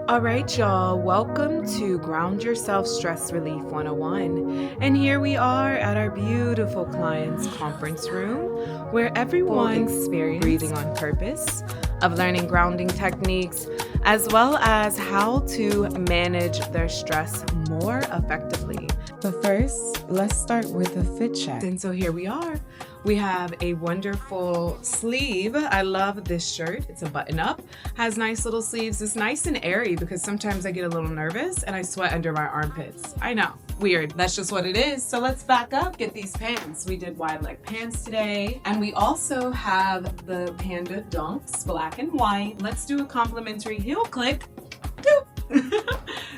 All right, y'all, welcome to Ground Yourself Stress Relief 101. And here we are at our beautiful clients' conference room where everyone experience breathing on purpose, of learning grounding techniques, as well as how to manage their stress more effectively. But first, let's start with a fit check. And so here we are. We have a wonderful sleeve. I love this shirt. It's a button up, has nice little sleeves. It's nice and airy because sometimes I get a little nervous and I sweat under my armpits. I know, weird. That's just what it is. So let's back up, get these pants. We did wide leg pants today. And we also have the Panda dunks, black and white. Let's do a complimentary heel click.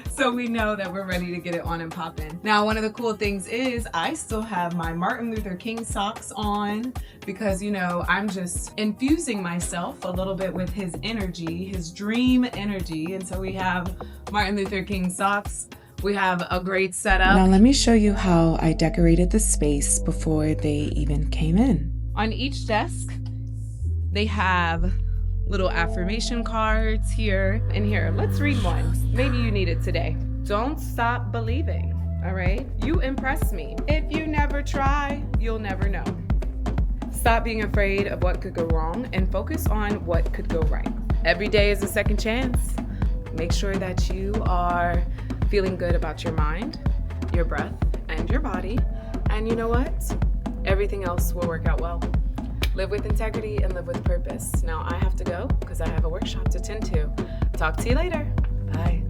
So we know that we're ready to get it on and popping. Now, one of the cool things is I still have my Martin Luther King socks on because, you know, I'm just infusing myself a little bit with his energy, his dream energy. And so we have Martin Luther King socks. We have a great setup. Now, let me show you how I decorated the space before they even came in. On each desk, they have little affirmation cards here and here. Let's read one. Maybe you need it today. Don't stop believing, all right? You impress me. If you never try, you'll never know. Stop being afraid of what could go wrong and focus on what could go right. Every day is a second chance. Make sure that you are feeling good about your mind, your breath, and your body. And you know what? Everything else will work out well. Live with integrity and live with purpose. Now I have to go because I have a workshop to tend to. Talk to you later. Bye.